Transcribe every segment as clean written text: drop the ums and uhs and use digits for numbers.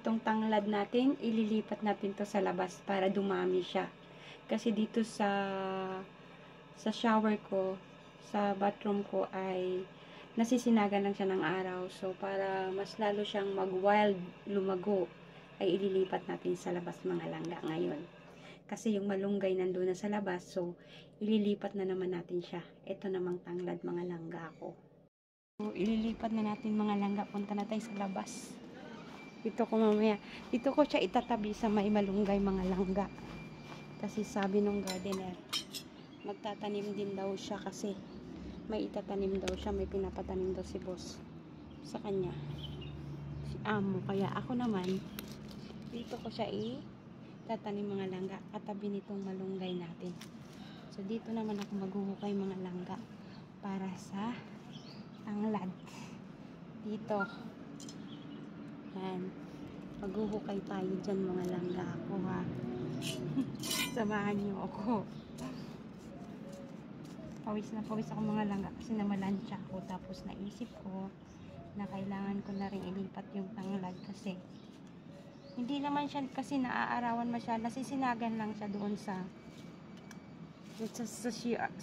itong tanglad natin, ililipat natin to sa labas para dumami siya. Kasi dito sa shower ko, sa bathroom ko ay nasisinagan lang siya ng araw. So, para mas lalo siyang mag-wild, lumago, ay ililipat natin sa labas mga langga ngayon. Kasi yung malunggay nandun na sa labas, so ililipat na naman natin siya. Ito namang tanglad mga langga ko. So, ililipat na natin mga langga. Punta na tayo sa labas. Dito ko mamaya. Dito ko siya itatabi sa may malunggay mga langga. Kasi sabi nung gardener, magtatanim din daw siya kasi may itatanim daw siya. May pinapatanim daw si boss sa kanya. Si amo. Kaya ako naman, dito ko siya tatanim mga langga katabi nitong malunggay natin. So dito naman ako maghuhukay mga langga para sa tanglad dito. Yan, maghuhukay tayo dyan mga langga ako ha. Samahan niyo ako. Pawis na pawis ako mga langga kasi namalansya ako. Tapos naisip ko na kailangan ko na rin ilipat yung tanglad kasi hindi naman siya kasi naaarawan masyado. Nasisinagan lang siya doon sa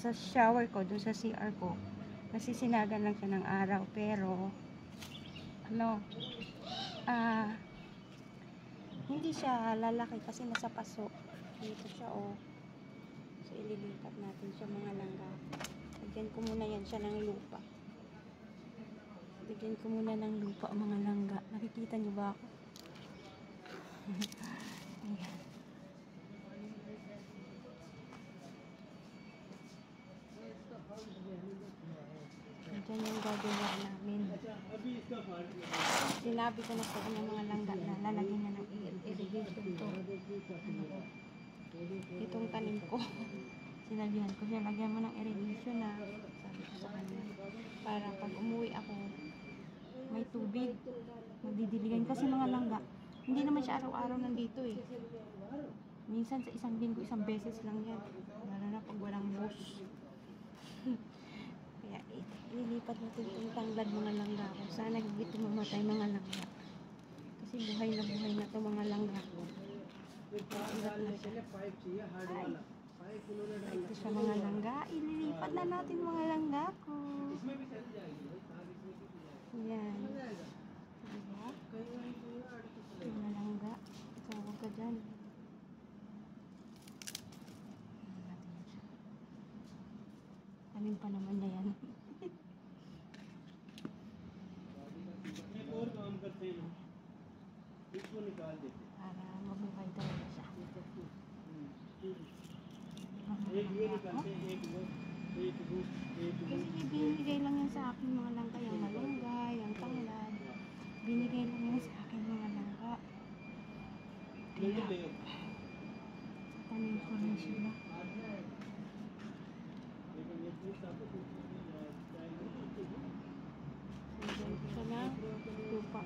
shower ko, doon sa CR ko. Nasisinagan lang siya ng araw. Pero, hindi siya lalaki kasi nasa paso. Dito siya, oh. So, ililipat natin siya mga langga. Lagyan ko muna yan siya ng lupa. Lagyan ko muna ng lupa mga langga. Nakikita niyo ba ako? Ayan. Diyan yung gagawin namin. Sinabi ko na sa kanya mga langga na lalagyan niya ng irrigation to. Itong tanim ko. Sinabihan ko siya, lagyan mo ng irrigation na. Sabi ko sa kanya. Para pag umuwi ako, may tubig. Magdidiligan kasi mga langga. Hindi naman siya araw-araw nandito eh. Minsan sa isang linggo, isang beses lang yan. Lalo na pag walang boss. Kaya ililipat natin itong tanglad mga langga ko. Sana higit mamatay mga langga. Kasi buhay na ito mga langga ko. Ilat na siya. Ay, ito siya mga langga. Ililipat na natin mga langga ko. Yan. Diba? Mga langga. Ito, huwag ka dyan. Tanim pa naman niya yan. Para mabuhay talaga siya. Kasi binigay lang yan sa akin mga langga. Yung malunggay, yung tanglad. Binigay lang yan sa akin mga langga. Kaya tanim ko rin sila. Lagyan ko siya na lupa.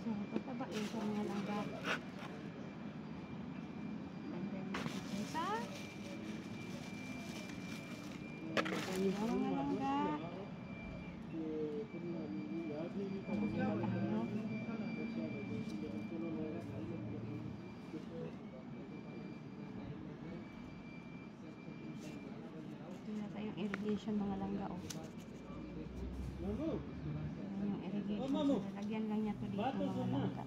So, tatabain siya mga langga. Lagyan ko siya sa mga langga. Ito yung irrigation mga langga, oh. Yung irrigation, lagyan lang niya to dito mga langga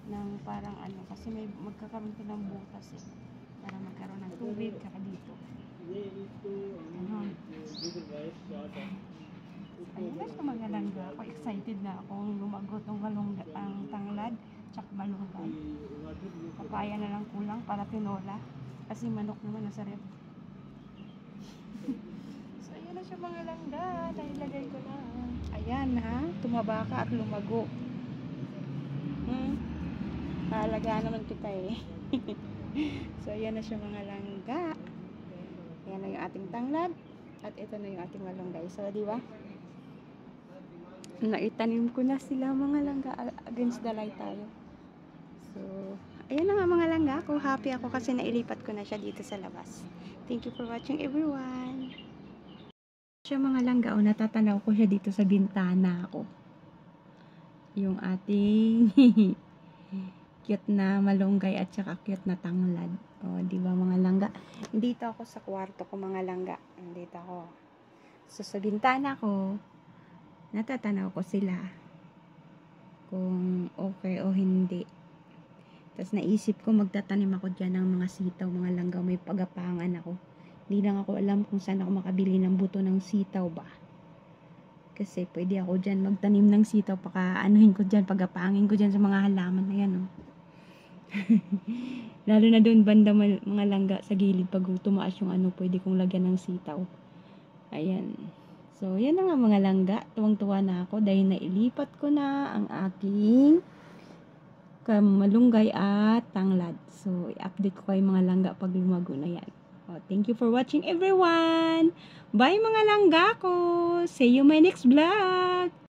ng parang ano, kasi may magkakaroon ko ng butas eh, para magkaroon ng tubig kaka dito ganon. Ayun na siya mga langga ako. Excited na akong lumago tong malungga, ang tanglad tsaka malunggay. Papaya na lang kulang para tinola kasi manok naman nasa ref. So ayan na siya mga langga. Nailagay ko na. Ayan ha, tumaba ka at lumago. Kaalagaan naman kita eh. So ayan na siya mga langga. Ayan na yung ating tanglad at ito na yung ating malunggay. So di ba? Naitanim ko na sila mga langga, against the light tayo. So Ayun na nga mga langga ko. Happy ako kasi nailipat ko na siya dito sa labas. Thank you for watching everyone. Siya mga langga, natatanaw ko siya dito sa bintana ko. Yung ating cute na malunggay at saka cute na tanglad. O, di ba mga langga? Dito ako sa kwarto ko mga langga. Dito ako. So, sa bintana ko, natatanaw ko sila. Kung okay o hindi. Tapos naisip ko magtatanim ako dyan ng mga sitaw, mga langga. May pagapangan ako. Hindi lang ako alam kung saan ako makabili ng buto ng sitaw ba. Kasi pwede ako dyan magtanim ng sitaw. Pakaanuhin ko dyan, pagapangin ko dyan sa mga halaman na yan. Oh. Lalo na doon banda mga langga sa gilid. Pag tumaas yung pwede kong lagyan ng sitaw. Ayan. So, yan na nga mga langga. Tuwang-tuwa na ako dahil nailipat ko na ang aking malunggay at tanglad. So, i-update ko kayo mga langga pag lumago na yan. Thank you for watching everyone. Bye mga langga ko. See you my next vlog.